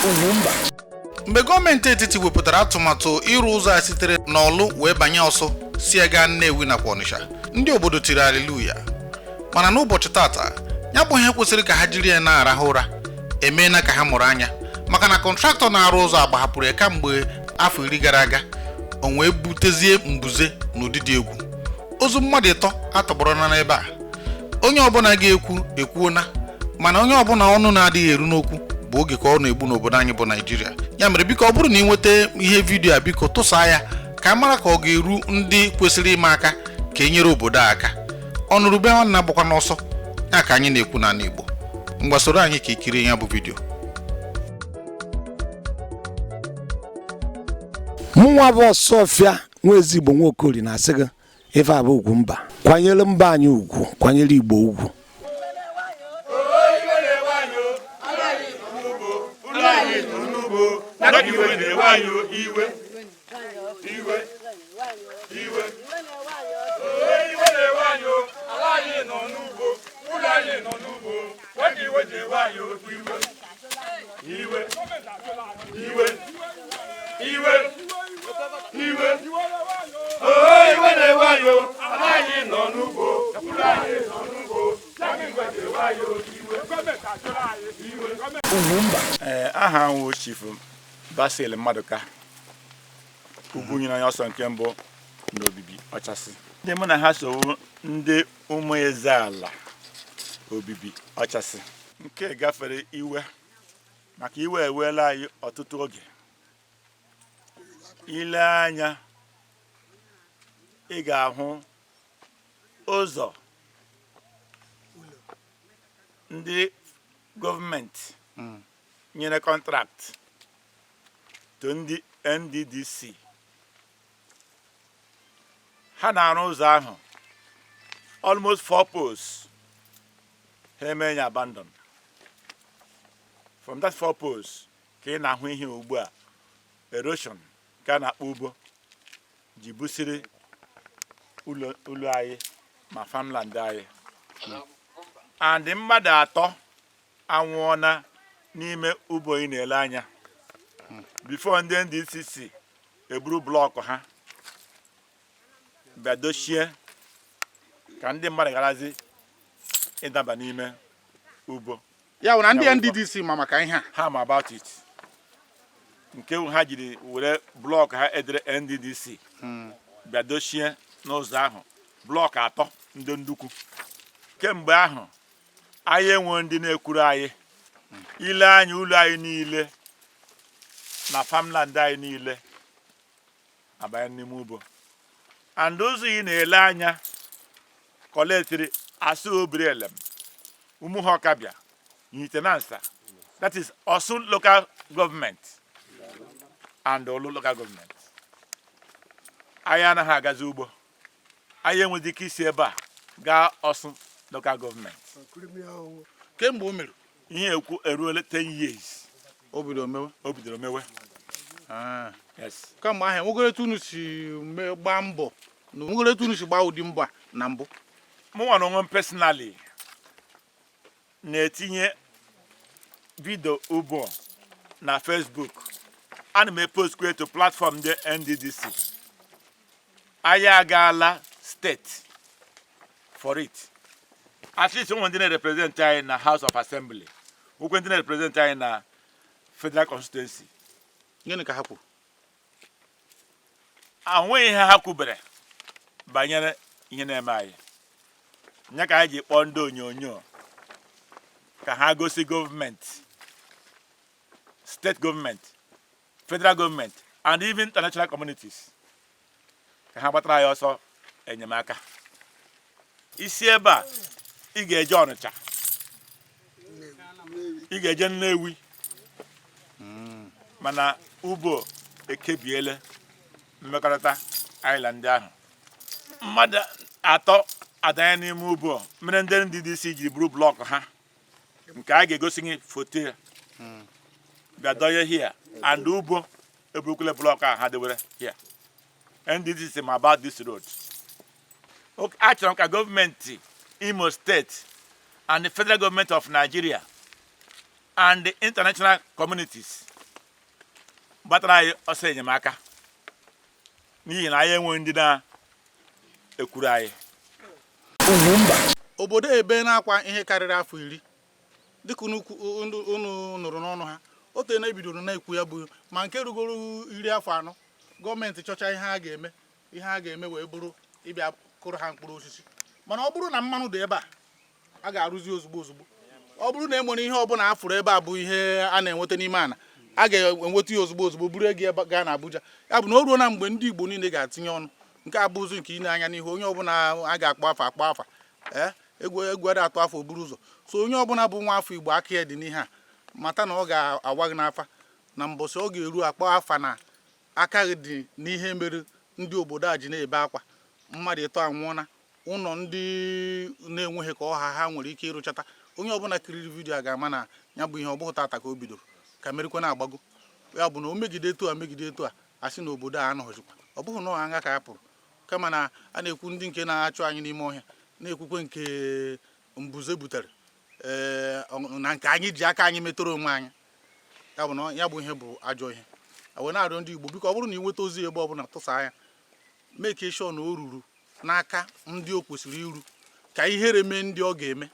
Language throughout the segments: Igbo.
UGWUMBA. Mgbe gọọmenti etiti wepụtara atụmatụ ịrụ ụzọ a sitere n'Orlu wee banye Ọsụ si aga Nnewi nakwa Ọnịsha, ndị obodo tiri haleluya. Mana n'ụbọchị tata, ya bụ ihe kwesịrị ka ha jiri ya na-arahụ ụra, emeela ka ha mụrụ anya, maka na kọntraktọ na-arụ ụzọ agbahapụrụ ya kamgbe afọ 10 gara aga, o wee butezie mbuze n'ụdị dị egwu. Ozu mmadụ 3 atọgbọrọ na n'ebe a. Onye ọbụla ga-ekwu ekwuona, mana onye ọbụla ọnụ na-adịghị eru n'okwu bụ oge ka ọ na-egbu n'obodo anyị bụ Nigeria. Ya mere biko ọ bụrụ na ị nweta ihe vidiyo a, biko tụsaa ya ka mara ka ọ ga-eru ndị kwesịrị ime aka ka e nyere obodo aka. Ọnụrụbe nwanne agbakwa n'ọsọ ya ka anyị na-ekwu na Igbo. Mgbasoro anyị ka ikiri ya bụ vidiyo. Mụnwa bụ Ọsọfịa nwa ezigbo Nwaokori na-asị gị ife a bụ UGWUMBA. Kwanyere mba anyị ugwu, kwanyere Igbo ugwu. Aha nwo Chief Basil Maduka ugwu nyere onye ọsọ nke mbụ na Obibi Ochasi. Ndị mụ na ha so ndị ụmụ eze ala Obibi Ochasi. Nke gafere iwe maka iwe eweela anyị ọtụtụ oge. Ile anya ị ga-ahụ ụzọ ndị gọọmenti nyere contract to ndị NDDC. Ha na-arụ ụzọ ahụ almost 4 posts ha emenye abandon. From that 4 posts ka ị na-ahụ ihe ugbu a erosion ka na-akpọ ugbo ji busiri ụlọ anyị ma farmland anyị. And mmadụ 3 anwụọna n'ime ugbo ị na-ele anya before ndị NDCC eburu blọkụ ha bịa dochie ka ndị mmadụ garazi ịdaba n'ime ugbo. Ya wụ na ndị NDDC ma maka ihe ha ma about it. Nke ha jiri were blọkụ ha edere NDDC bịa dochie n'ụzọ ahụ blọkụ 3 ndị ndukwu. Kemgbe ahụ anyị enwe ndị na-ekwuru anyị. Ile anyị ụlọ anyị niile na farmland anyị niile abanye n'ime ugbo. And ụzọ ị na-ele anya koletiri asụ Obirelem, Umuhokabia, Yitenansa. That is Osun local government and Orlu local government. Anyị anaghị agazi ugbo. Anyị enweghị ike isi ebe a gaa Osun local government. kemgbe o mere Ihe ekwu eruole 10 years. o bidoro mewe. Yes. Kama ahụ nwegoro tunu si gbaa mbọ na nwegoro tunu si gbaa ụdị mbọ na mbụ. Mụnwa na onwe m personally na-etinye video ugbo na Facebook. Ana m post to platform ndị NDDC. Anyị agaala state for it. At least one didn't represent in the House of Assembly. We couldn't represent in the federal constituency. Gịnị ka ha kwuru? Anwe ihe ha kwubere banyere ihe na-eme anyị. Nya ka anyị ji kpọọ ndị onyonyo ka ha gosi gọọmenti, state government, federal government, and even international communities. Ka ha gbatara anyị ọsọ enyemaka. Isi ebe a ị ga-eje Ọnịcha, ị ga-eje Nnewi, mana ugbo ekebiele mmekọrịta island ahụ. Mmadụ 3 adanye n'ime ugbo mere ndị NDDC jiri buru blọkụ ha nke a ga-egosi gị foto ya bịa dọnye here and ugbo eburukwele blọkụ ahụ ha dewere here. NDDC ma about this road. Achọrọ m ka gọọmenti Imo State and the federal government of Nigeria and the international communities gbatara anyị ọsọ enyemaka n'ihi na anyị enwe ndị na-ekwuru anyị. Obodo ebe na-akwa ihe karịrị afọ 10 dịka unu nụrụ n'ọnụ ha. O tee na ebidoro na-ekwu ya bụ ma nke rugoro 10 afọ 4 gọọmenti chọcha ihe a ga-eme wee bụrụ ịbịa kụrụ ha mkpụrụ osisi. Mana ọ bụrụ na mmanụ dị ebe a ga-arụzi ozugbo. Ọ bụrụ na e nwere ihe ọbụla afụrụ ebe a bụ ihe a na-enweta n'ime ana, a ga-enweta ya ozugbo buru ego ebe gaa na Abuja. Ya bụ na o ruo na mgbe ndị Igbo niile ga-atinye ọnụ, nke a bụ ụzọ nke ine anya n'ihu onye ọbụla a ga-akpọ afa egwu ada atụ afọ buru ụzọ. So onye ọbụla bụ nwa afọ Igbo aka ya dị n'ihe a mata na ọ ga-awa gị n'afa na mbọsị ọ ga-eru akpọ afa na aka gị dị n'ihe mere ndị obodo a ji na-ebe akwa. Mmadụ ịtọ anwụọna, ụlọ ndị na-enweghị ka ọha ha nwere ike ịrụchata. Onye ọbụla kiriri vidiyo a ga-ama na ya bụ ihe ọ bụghị tata ka o bidoro, ka merikwa na-agbago. Ya bụ na o megide etu a asị na obodo a anọghịzikwa. Ọ bụghị na anya ka ya pụrụ, kama na a na-ekwu ndị nke na-achụ anyị n'ime ọhịa, na-ekwukwe nke mbuze butere na nke anyị ji aka anyị metụrụ onwe anyị. Ya bụ na ya bụ ihe bụ ajọ ihe. Wee na-arịọ ndị Igbo biko, ọ bụrụ na ị nweta ozi ebe ọbụla tụsa ya, make sure na o ruru n'aka ndị o kwesịrị iru, ka ihere mee ndị ọ ga-eme.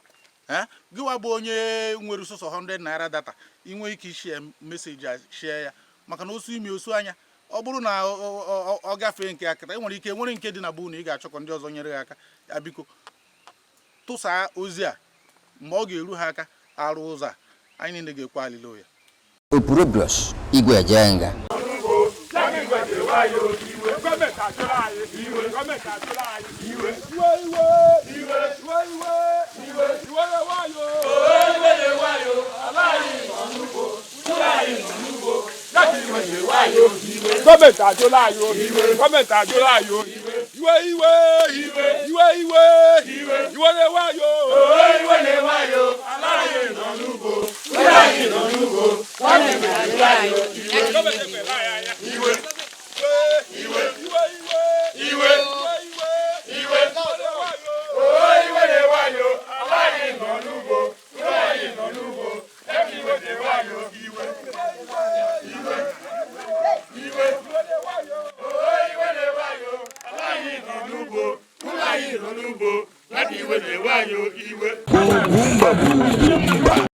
Gịwa bụ onye nwere sọsọ 100 naira data, inwe ike share meseji share ya, maka na osu imi osu anya. Ọ bụrụ na ọ gafee nke akata, nwere ike nwere nke dị na bụ na ị ga-achọkọ ndị ọzọ nyere gị aka. Ya biko tụsa ozi a mgbe ọ ga-eru ha aka arụ ụzọ a, anyị niile ga-ekwe haleluya. Opurobios Igwe Ejenga. UGWUMBA.